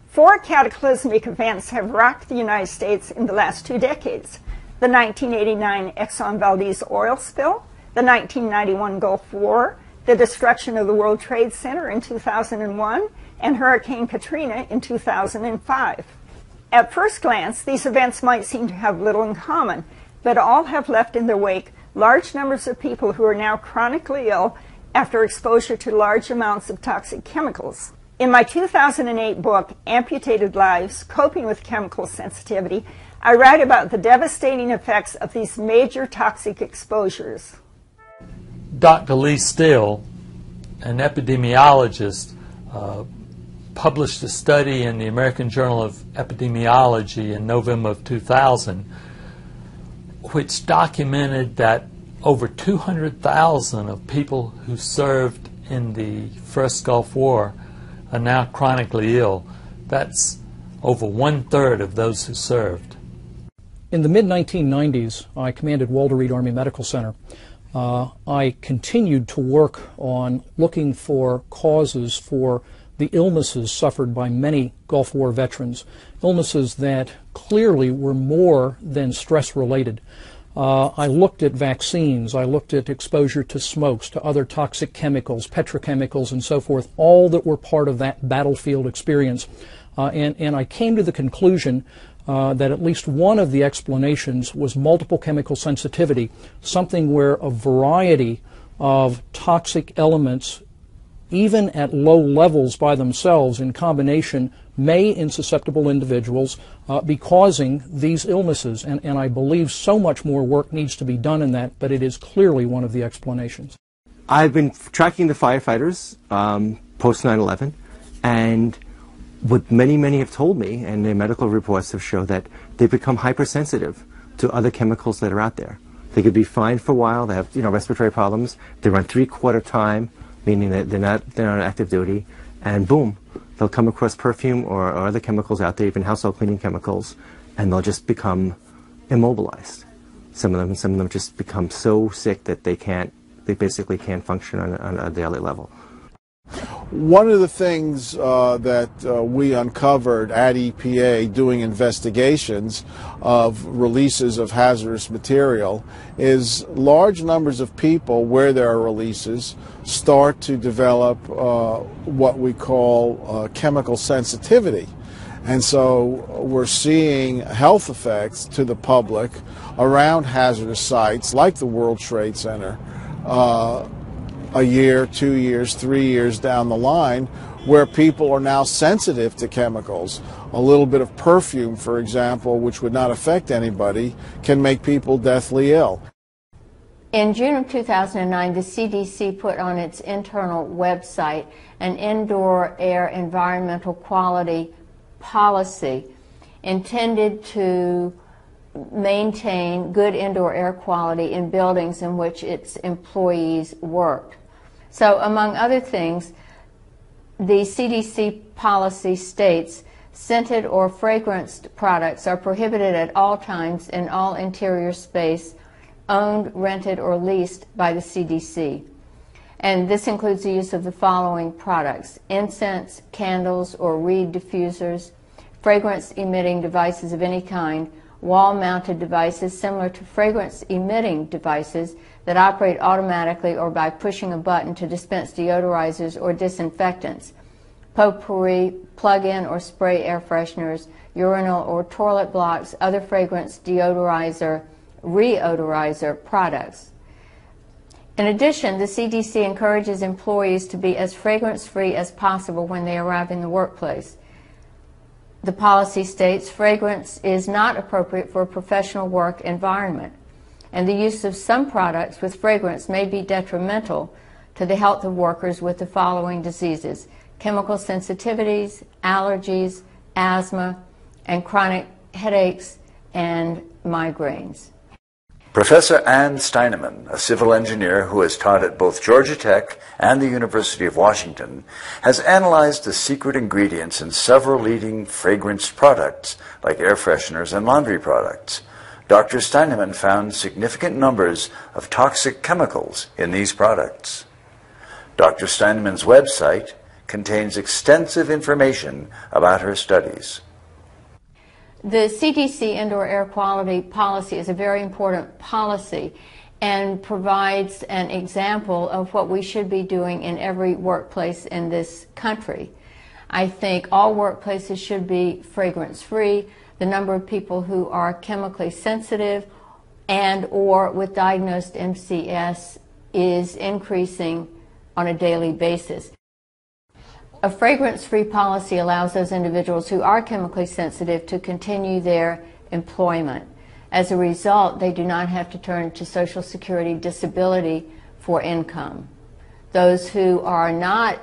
Four cataclysmic events have rocked the United States in the last 2 decades. The 1989 Exxon Valdez oil spill, the 1991 Gulf War, the destruction of the World Trade Center in 2001, and Hurricane Katrina in 2005. At first glance, these events might seem to have little in common, but all have left in their wake large numbers of people who are now chronically ill after exposure to large amounts of toxic chemicals. In my 2008 book, Amputated Lives: Coping with Chemical Sensitivity, I write about the devastating effects of these major toxic exposures. Dr. Lee Still, an epidemiologist, published a study in the American Journal of Epidemiology in November of 2000, which documented that over 200,000 of people who served in the first Gulf War are now chronically ill. That's over 1/3 of those who served. In the mid-1990s, I commanded Walter Reed Army Medical Center. I continued to work on looking for causes for the illnesses suffered by many Gulf War veterans, illnesses that clearly were more than stress-related. I looked at vaccines, I looked at exposure to smokes, to other toxic chemicals, petrochemicals, and so forth, all that were part of that battlefield experience. And I came to the conclusion that at least one of the explanations was multiple chemical sensitivity, something where a variety of toxic elements, even at low levels by themselves in combination, may in susceptible individuals be causing these illnesses. And I believe so much more work needs to be done in that, but it is clearly one of the explanations. I've been tracking the firefighters post 9/11, and what many have told me, and their medical reports have shown that they've become hypersensitive to other chemicals that are out there. They could be fine for a while, they have respiratory problems, they run 3/4 time, meaning that they're not on active duty, and boom, they'll come across perfume or other chemicals out there, even household cleaning chemicals, and they'll just become immobilized. Some of them just become so sick that they basically can't function on a daily level. One of the things that we uncovered at EPA doing investigations of releases of hazardous material is large numbers of people where there are releases start to develop what we call chemical sensitivity. And so we're seeing health effects to the public around hazardous sites like the World Trade Center a year, 2 years, 3 years down the line, where people are now sensitive to chemicals. A little bit of perfume, for example, which would not affect anybody, can make people deathly ill. In June of 2009, the CDC put on its internal website an indoor air environmental quality policy intended to maintain good indoor air quality in buildings in which its employees worked. So, among other things, the CDC policy states scented or fragranced products are prohibited at all times in all interior space owned, rented, or leased by the CDC. And this includes the use of the following products: incense, candles or reed diffusers, fragrance-emitting devices of any kind, wall-mounted devices similar to fragrance-emitting devices that operate automatically or by pushing a button to dispense deodorizers or disinfectants, potpourri, plug-in or spray air fresheners, urinal or toilet blocks, other fragrance deodorizer, reodorizer products. In addition, the CDC encourages employees to be as fragrance-free as possible when they arrive in the workplace. The policy states fragrance is not appropriate for a professional work environment, and the use of some products with fragrance may be detrimental to the health of workers with the following diseases: chemical sensitivities, allergies, asthma, and chronic headaches and migraines. Professor Ann Steinemann, a civil engineer who has taught at both Georgia Tech and the University of Washington, has analyzed the secret ingredients in several leading fragranced products like air fresheners and laundry products. Dr. Steinemann found significant numbers of toxic chemicals in these products. Dr. Steinemann's website, contains extensive information about her studies. The CDC indoor air quality policy is a very important policy and provides an example of what we should be doing in every workplace in this country. I think all workplaces should be fragrance-free. The number of people who are chemically sensitive and or with diagnosed MCS is increasing on a daily basis. A fragrance-free policy allows those individuals who are chemically sensitive to continue their employment. As a result, they do not have to turn to Social Security disability for income. Those who are not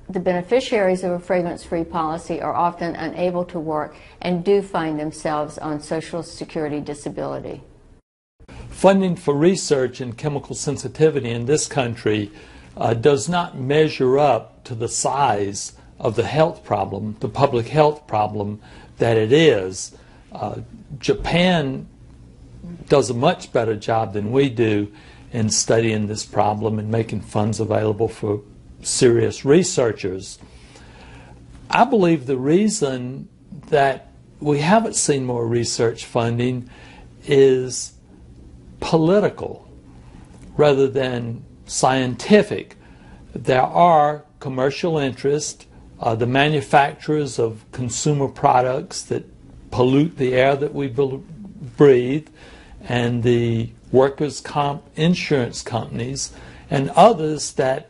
the beneficiaries of a fragrance-free policy are often unable to work and do find themselves on Social Security disability. Funding for research in chemical sensitivity in this country does not measure up to the size of the health problem, the public health problem that it is. Japan does a much better job than we do in studying this problem and making funds available for serious researchers. I believe the reason that we haven't seen more research funding is political rather than scientific. There are commercial interests, the manufacturers of consumer products that pollute the air that we breathe, and the workers' comp insurance companies, and others that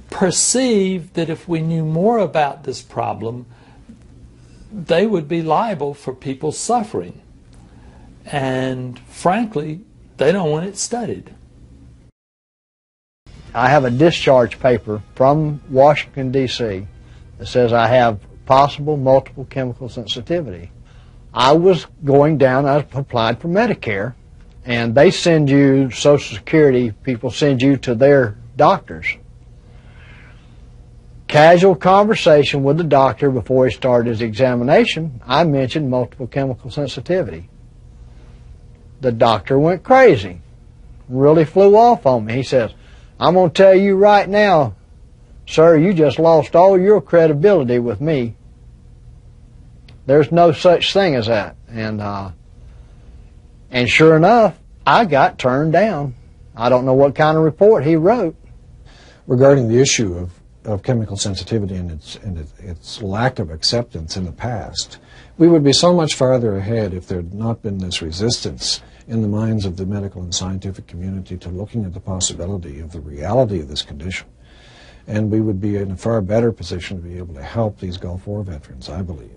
perceive that if we knew more about this problem, they would be liable for people suffering. And frankly, they don't want it studied. I have a discharge paper from Washington, D.C. that says I have possible multiple chemical sensitivity. I was going down, I applied for Medicare, and they send you, Social Security people send you to their doctors. Casual conversation with the doctor before he started his examination, I mentioned multiple chemical sensitivity. The doctor went crazy, really flew off on me. He says, "I'm going to tell you right now, sir, you just lost all your credibility with me. There's no such thing as that." And sure enough, I got turned down. I don't know what kind of report he wrote. Regarding the issue of chemical sensitivity and its lack of acceptance in the past, we would be so much farther ahead if there had not been this resistance in the minds of the medical and scientific community to looking at the possibility of the reality of this condition. And we would be in a far better position to be able to help these Gulf War veterans, I believe.